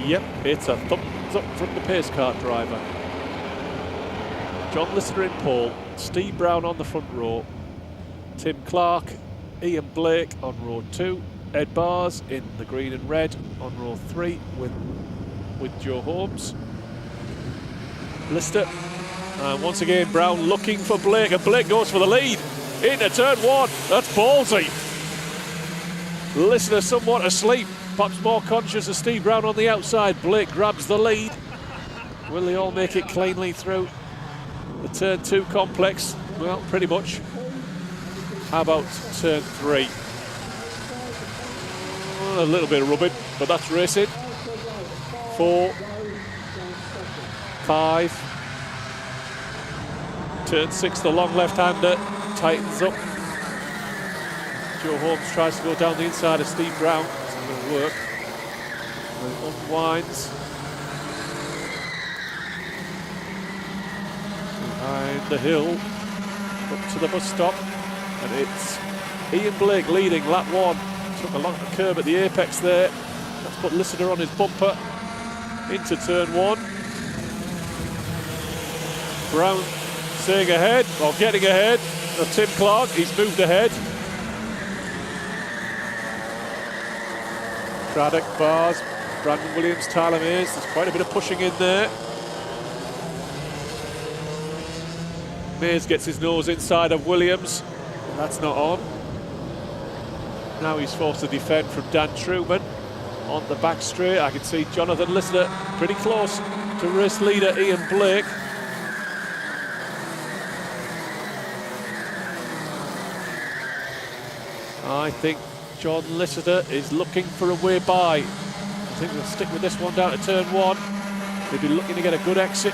Yep, it's a thumbs up from the pace car driver. John Lister in pole, Steve Brown on the front row, Tim Clark, Ian Blake on row 2, Ed Bars in the green and red on row 3 with Joe Holmes. Lister, and once again Brown looking for Blake, and Blake goes for the lead into turn 1. That's ballsy. Lister somewhat asleep, perhaps more conscious of Steve Brown on the outside. Blake grabs the lead. Will they all make it cleanly through the turn 2 complex? Well, pretty much. How about turn 3? Well, a little bit of rubbing, but that's racing. 4, 5. Turn 6, the long left-hander tightens up. Joe Holmes tries to go down the inside of Steve Brown. It's not going to work. It unwinds. Behind the hill, up to the bus stop. And it's Ian Blake leading lap 1. Took a long curb at the apex there. That's put Lister on his bumper. Into turn 1. Brown staying ahead, or getting ahead of Tim Clark. He's moved ahead. Craddock, Bars, Brandon Williams, Tyler Mays. There's quite a bit of pushing in there. Mays gets his nose inside of Williams. That's not on. Now he's forced to defend from Dan Truman on the back straight. I can see Jonathan Lister pretty close to race leader Ian Blake. I think John Lister is looking for a way by. I think we'll stick with this one down to turn 1. They'll be looking to get a good exit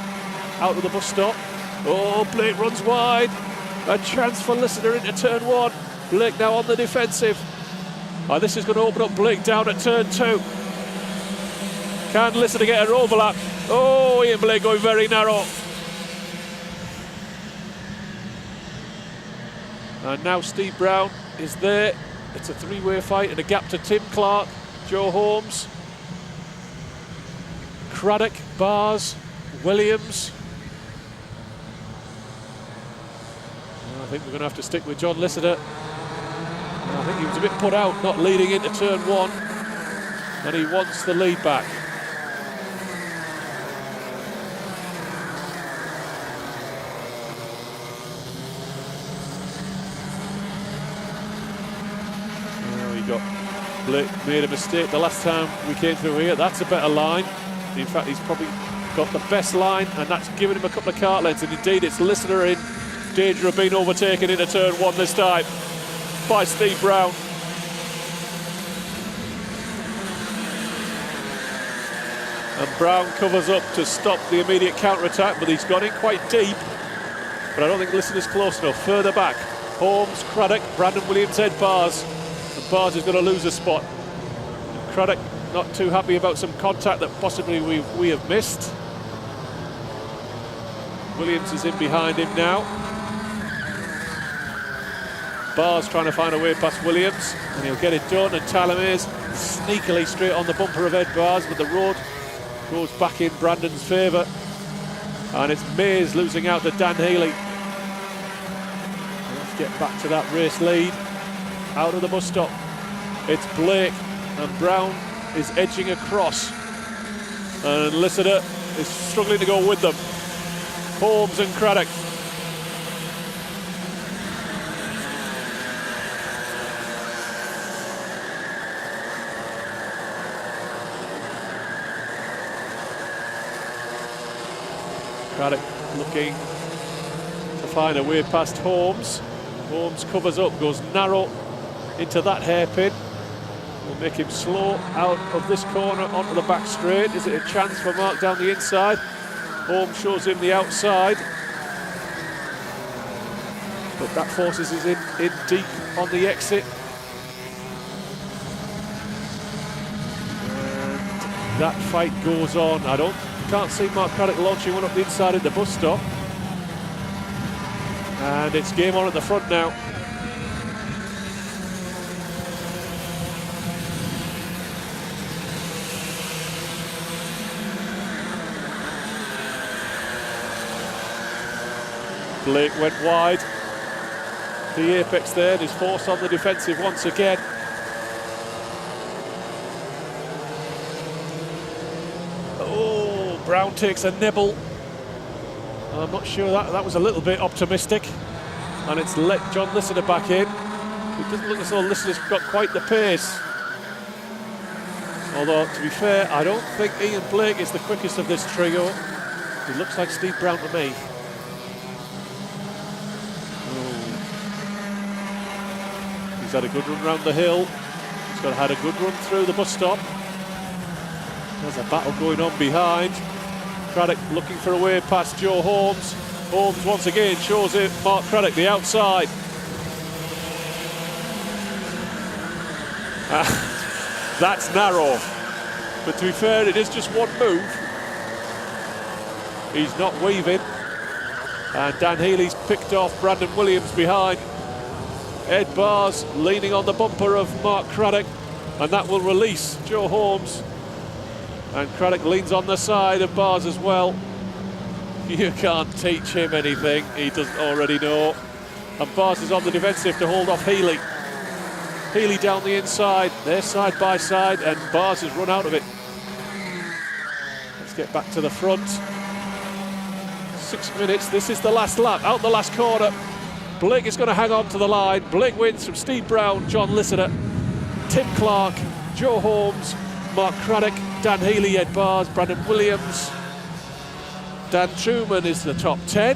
out of the bus stop. Oh, Blake runs wide. A chance for Lister into turn 1. Blake now on the defensive. This is going to open up Blake down at turn 2. Can Lister get an overlap? Oh, Ian Blake going very narrow. And now Steve Brown is there. It's a 3-way fight and a gap to Tim Clark, Joe Holmes, Craddock, Bars, Williams. I think we're going to have to stick with John Lister. I think he was a bit put out not leading into turn 1, and he wants the lead back. Blake made a mistake the last time we came through here. That's a better line. In fact, he's probably got the best line, and that's given him a couple of kart lengths. And indeed, it's Lister in danger of being overtaken into turn 1 this time by Steve Brown. And Brown covers up to stop the immediate counter-attack, but he's gone in quite deep. But I don't think Lister's close enough. Further back, Holmes, Craddock, Brandon Williams, Ed Bars. Bars is going to lose a spot. Craddock not too happy about some contact that possibly we have missed. Williams is in behind him now. Bars trying to find a way past Williams, and he'll get it done. And Tyler Mays sneakily straight on the bumper of Ed Bars, but the road goes back in Brandon's favour. And it's Mays losing out to Dan Healy. Let's get back to that race lead. Out of the bus stop, it's Blake, and Brown is edging across, and Lister is struggling to go with them. Holmes and Craddock. Craddock looking to find a way past Holmes. Holmes covers up, goes narrow into that hairpin. Will make him slow out of this corner onto the back straight. Is it a chance for Mark down the inside? Holmes shows him the outside, but that forces us in deep on the exit. And that fight goes on. Can't see Mark Craddock launching one up the inside at the bus stop. And it's game on at the front now. Blake went wide. The apex there, and he's forced on the defensive once again. Oh, Brown takes a nibble. I'm not sure that was a little bit optimistic. And it's let John Listener back in. It doesn't look as though Listener's got quite the pace. Although, to be fair, I don't think Ian Blake is the quickest of this trio. He looks like Steve Brown to me. He's had a good run round the hill. He's had a good run through the bus stop. There's a battle going on behind. Craddock looking for a way past Joe Holmes. Holmes once again shows it Mark Craddock the outside. That's narrow. But to be fair, it is just one move. He's not weaving. And Dan Healy's picked off Brandon Williams behind. Ed Barrs leaning on the bumper of Mark Craddock, and that will release Joe Holmes. And Craddock leans on the side of Barrs as well. You can't teach him anything he doesn't already know. And Barrs is on the defensive to hold off Healy. Healy down the inside, they're side by side, and Barrs has run out of it. Let's get back to the front. 6 minutes, this is the last lap, out the last corner. Blake is going to hang on to the line. Blake wins from Steve Brown, John Listener, Tim Clark, Joe Holmes, Mark Craddock, Dan Healy, Ed Barrs, Brandon Williams. Dan Truman is the top 10.